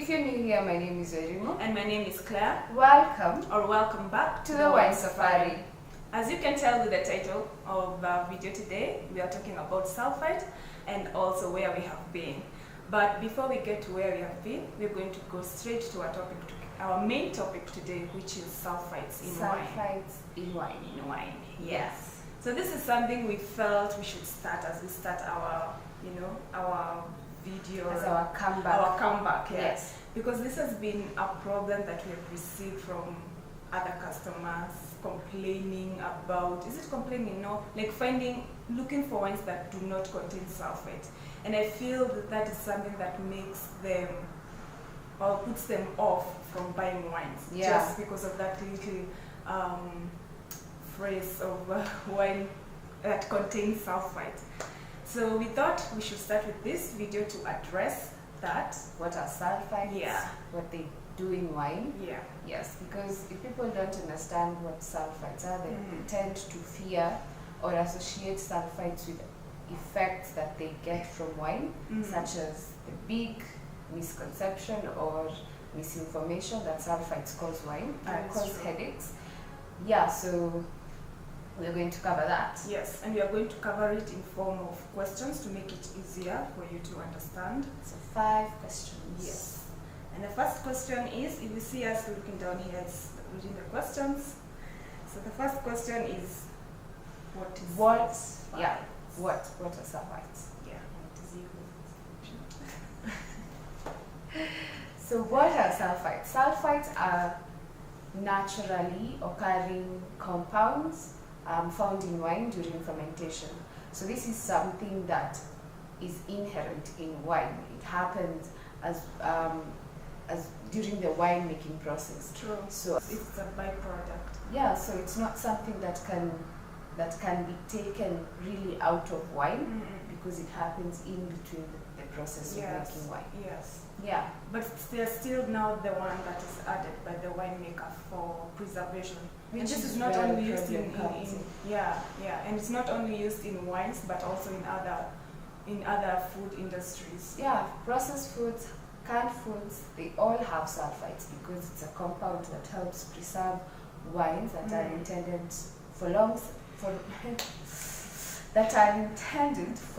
If you're new here, my name is Erimo. And my name is Claire. Welcome back to the Wine Safari. As you can tell with the title of our video today, we are talking about sulfite and also where we have been. But before we get to where we have been, we're going to go straight to our main topic today, which is sulfites in wine. Sulfites in wine. In wine, yes. So this is something we felt we should start as we start our video. As our comeback. Our comeback, yes. Because this has been a problem that we have received from other customers complaining about, looking for wines that do not contain sulfate. And I feel that is something that makes them or puts them off from buying wines, just because of that little phrase of wine that contains sulfite. So we thought we should start with this video to address that. What are sulfites? Yeah. What they do in wine? Yeah. Yes, because if people don't understand what sulfites are, they tend to fear or associate sulfites with effects that they get from wine, such as the big misconception or misinformation that sulfites cause wine and cause headaches. Yeah, so we're going to cover that. Yes, and we are going to cover it in form of questions to make it easier for you to understand. So 5 questions. Yes. And the first question is, if you see us looking down here, it's reading the questions. So the first question is, what are sulfites? Yeah. So what are sulfites? Sulfites are naturally occurring compounds found in wine during fermentation. So this is something that is inherent in wine. It happens as during the wine making process. True. So it's a byproduct. Yeah. So it's not something that can be taken really out of wine because it happens in between the process of making wine. Yes. Yeah. But they're still now the one that is added by the winemaker for preservation. Which and this is not only used in and it's not only used in wines but also in other food industries. Yeah, processed foods, canned foods, they all have sulfites because it's a compound that helps preserve wines that are intended for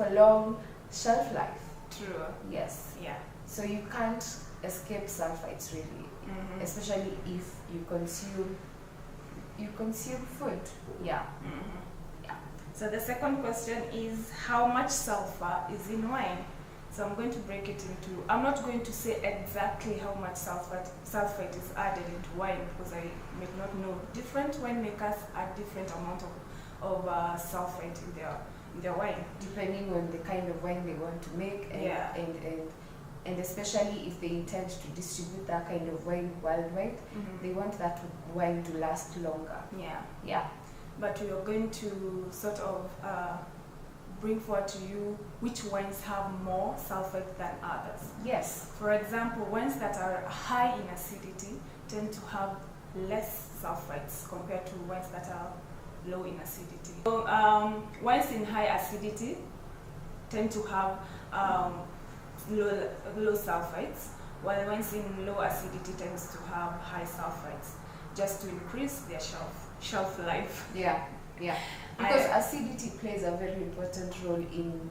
long shelf life. True. Yes. Yeah. So you can't escape sulfites really, especially if you consume food. Yeah. Yeah. So the second question is, how much sulfur is in wine? So I'm going to break it into, I'm not going to say exactly how much sulfite is added into wine because I may not know. Different winemakers add different amount of sulfite in their wine. Depending on the kind of wine they want to make and especially if they intend to distribute that kind of wine worldwide, they want that wine to last longer. Yeah. Yeah. But we are going to sort of bring forward to you which wines have more sulfite than others. Yes. For example, wines that are high in acidity tend to have less sulfites compared to wines that are low in acidity. So wines in high acidity tend to have low sulfites, while wines in low acidity tends to have high sulfites, just to increase their shelf life. Yeah, yeah. Because acidity plays a very important role in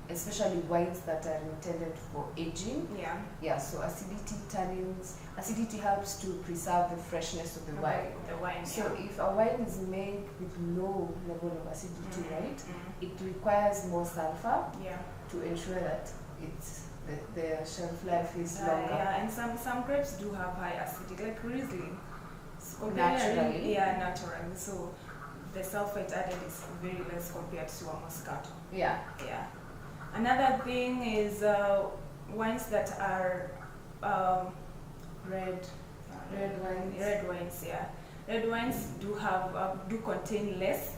especially wines that are intended for aging. Yeah. Yeah. So acidity helps to preserve the freshness of the wine. The wine. So if a wine is made with low level of acidity, right, it requires more sulfur. Yeah. To ensure that the shelf life is longer. Yeah, and some grapes do have high acidity, like Riesling. Naturally. Yeah, naturally. So the sulfate added is very less compared to a Moscato. Yeah. Yeah. Another thing is wines that are red wines. Red wines, yeah. Red wines do contain less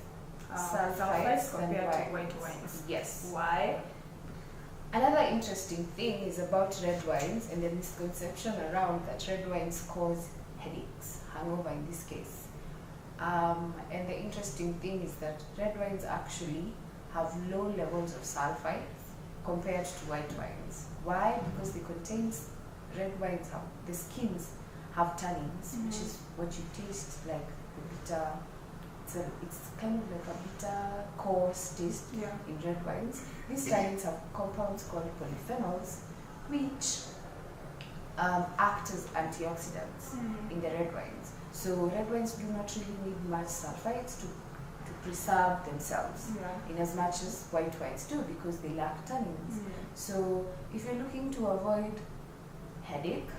sulfites compared to white wines. Yes. Why? Another interesting thing is about red wines and the misconception around that red wines cause headaches, hangover in this case. And the interesting thing is that red wines actually have low levels of sulfites compared to white wines. Why? Because they contain red wines have, the skins have tannins, which is what you taste like the bitter. It's kind of like a bitter, coarse taste in red wines. These tannins have compounds called polyphenols, which act as antioxidants in the red wines. So red wines do not really need much sulfites to preserve themselves in as much as white wines do, because they lack tannins. So if you're looking to avoid headache,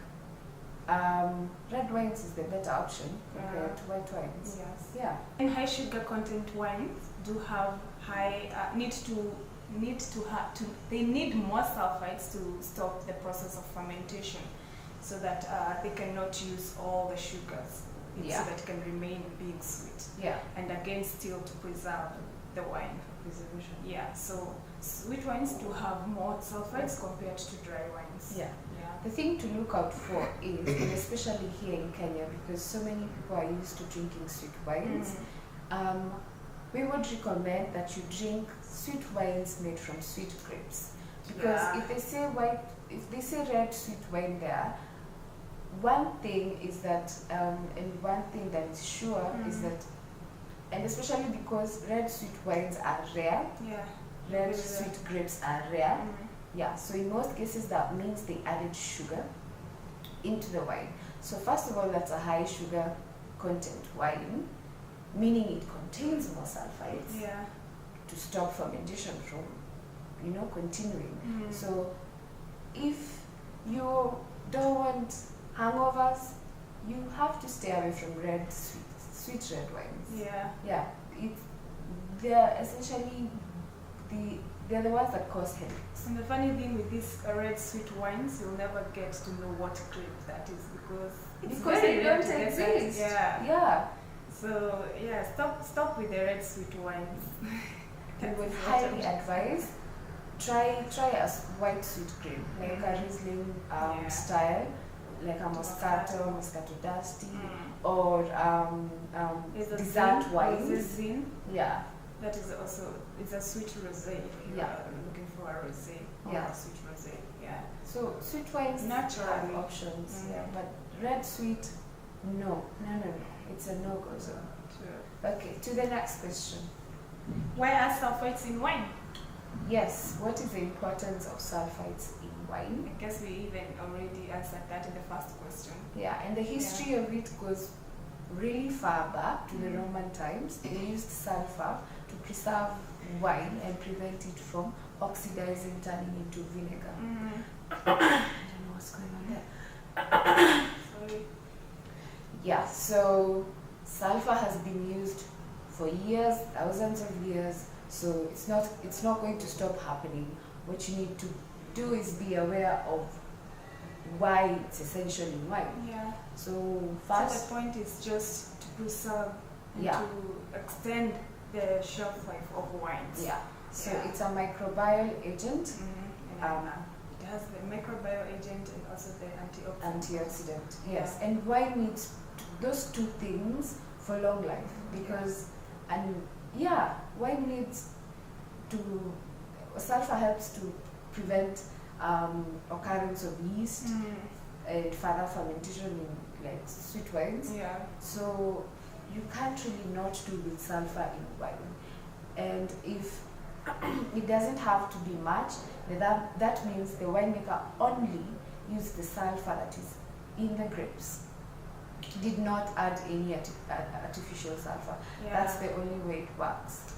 red wines is the better option compared to white wines. Yes. Yeah. And high sugar content wines do have high they need more sulfites to stop the process of fermentation, so that they cannot use all the sugars, so that it can remain being sweet. Yeah. And again, still to preserve the wine. Preservation. Yeah. So sweet wines do have more sulfites compared to dry wines. Yeah. The thing to look out for is, and especially here in Kenya, because so many people are used to drinking sweet wines, we would recommend that you drink sweet wines made from sweet grapes. Because if they say red sweet wine there, one thing is that, and one thing that is sure is that, and especially because red sweet wines are rare, red sweet grapes are rare, so in most cases that means they added sugar into the wine. So first of all, that's a high sugar content wine, meaning it contains more sulfites to stop fermentation from, continuing. So if you don't want hangovers, you have to stay away from sweet red wines. They're essentially they're the ones that cause headaches. And the funny thing with these red sweet wines, you'll never get to know what grape that is, because they don't exist. So stop with the red sweet wines. I would highly advise try a white sweet grape, like a Riesling style, like a Moscato Dusty, or dessert wines. That is also, it's a sweet rosé if you are looking for a rosé or a sweet rosé. So sweet wines have options, but red sweet, no. It's a no-go zone. Okay, to the next question. Why are sulfites in wine? Yes, what is the importance of sulfites in wine? I guess we even already answered that in the first question. Yeah, and the history of it goes really far back to the Roman times. They used sulfur to preserve wine and prevent it from oxidizing, turning into vinegar. I don't know what's going on there. Sorry. Yeah, so sulfur has been used for years, thousands of years, so it's not going to stop happening. What you need to do is be aware of why it's essential in wine. So first, the point is just to preserve and to extend the shelf life of wines. So it's a microbial agent. It has the microbial agent and also the antioxidant. Yes, and wine needs those two things for long life, because wine needs to, sulfur helps to prevent occurrence of yeast and further fermentation in like sweet wines. So you can't really not do with sulfur in wine. And if it doesn't have to be much, that means the winemaker only used the sulfur that is in the grapes. Did not add any artificial sulfur. That's the only way it works.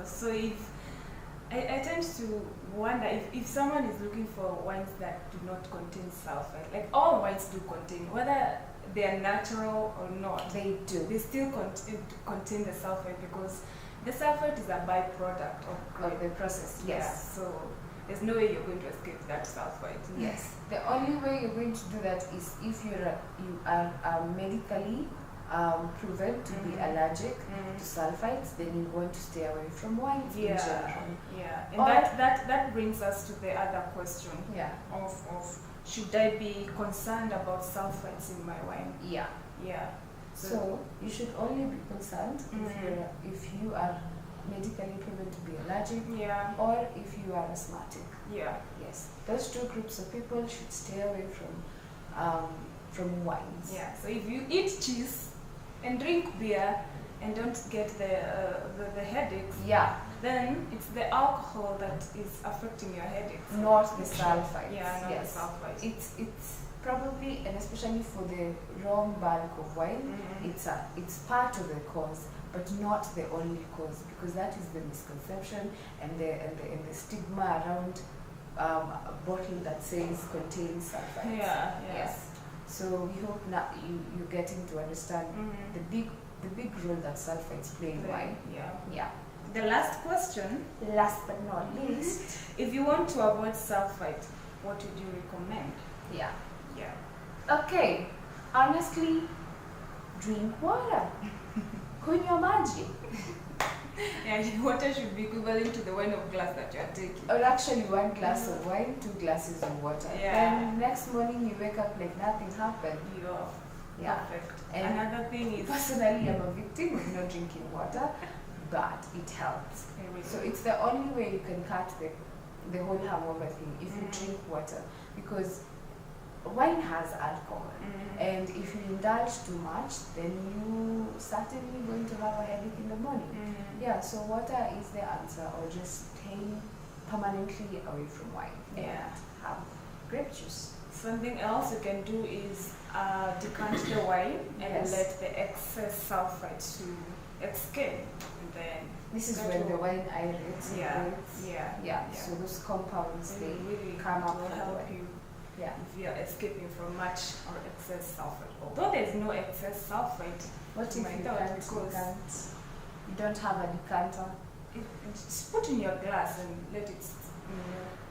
So if I tend to wonder if someone is looking for wines that do not contain sulfur, like all wines do contain, whether they are natural or not, they still contain the sulfur, because the sulfur is a byproduct of the process. So there's no way you're going to escape that sulfite. The only way you're going to do that is if you are medically proven to be allergic to sulfites, then you want to stay away from wines in general. And that brings us to the other question of should I be concerned about sulfites in my wine? So you should only be concerned if you are medically proven to be allergic, or if you are asthmatic. Yeah. Yes, those two groups of people should stay away from wines. Yeah. So if you eat cheese and drink beer and don't get the headaches, Yeah, then it's the alcohol that is affecting your headaches. not the sulfites. Yeah, not yes. the sulfites. It's probably, and especially for the raw bulk of wine, it's part of the cause, but not the only cause, because that is the misconception and the stigma around a bottle that says contains sulfites. Yeah. Yes. So we hope now you're getting to understand the big role that sulfites play in wine. Yeah. Yeah. The last question, Last but not least, if you want to avoid sulfite, what would you recommend? yeah. Yeah. Okay. Honestly, drink water. Kunywa maji. Yeah, water should be equivalent to the wine of glass that you are taking. Or actually 1 glass of wine, 2 glasses of water. Yeah. Then next morning you wake up like nothing happened. You're Yeah. perfect. And another thing is personally, I'm a victim of not drinking water, but it helps. So it's the only way you can cut the whole hangover thing if you drink water, because wine has alcohol, and if you indulge too much, then you certainly going to have a headache in the morning. Yeah, so water is the answer, or just stay permanently away from wine and have grape juice. something else you can do is decant the wine and let the excess sulfite to escape. And then this is when the wine aerates. Yeah. So those compounds, they really come up will from help the wine. you Yeah. if you are escaping from much or excess sulfite. Although there's no excess sulfite, What if my you thought, can't because decant? You don't have a decanter just put in your glass and let it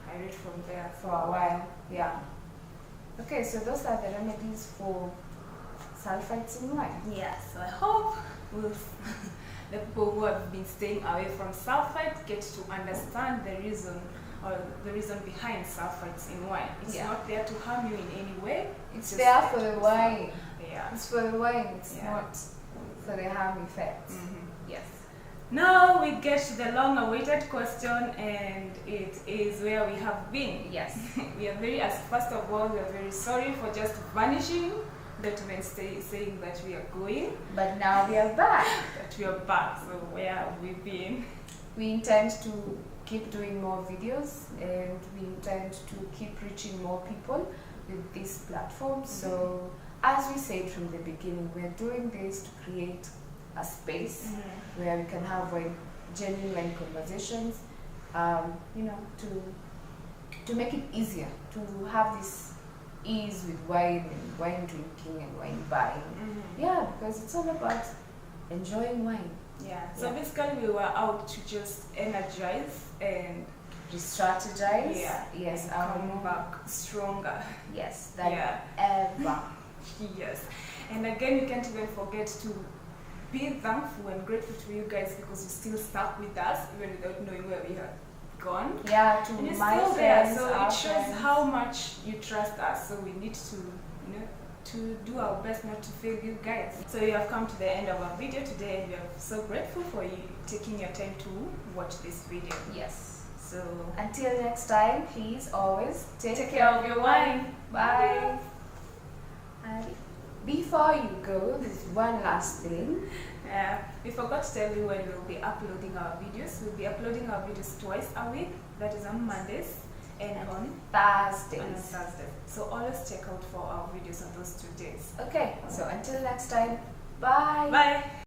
aerate from there for a while. Yeah. Okay, so those are the remedies for sulfites in wine. Yeah, so I hope the people who have been staying away from sulfite get to understand the reason behind sulfites in wine. It's not there to harm you in any way. It's there for the wine. Yeah. It's for the wine. It's not for the harm effects. Yes. Now we get to the long-awaited question, and it is where we have been. Yes. We are first of all, we are very sorry for just vanishing, not even saying that we are going. But now we are back. That we are back. So where have we been? We intend to keep doing more videos, and we intend to keep reaching more people with this platform. So as we said from the beginning, we're doing this to create a space where we can have genuine conversations, to make it easier to have this ease with wine and wine drinking and wine buying. Yeah, because it's all about enjoying wine. Yeah. So basically, we were out to just energize and re-strategize. Yeah. Yes. And come back stronger. Yes. Than ever. Yes. And again, we can't even forget to be thankful and grateful to you guys, because you still stuck with us even without knowing where we have gone. Yeah. To and my still friends, there, so our it shows friends. how much you trust us. So we need to, to do our best not to fail you guys. So you have come to the end of our video today, and we are so grateful for you taking your time to watch this video. Yes. So until next time, please always take care of your wine. Bye. And before you go, there's one last thing. We forgot to tell you when we'll be uploading our videos. We'll be uploading our videos twice a week. That is on Mondays and on Thursdays. So always check out for our videos on those 2 days. Okay, so until next time, bye. Bye.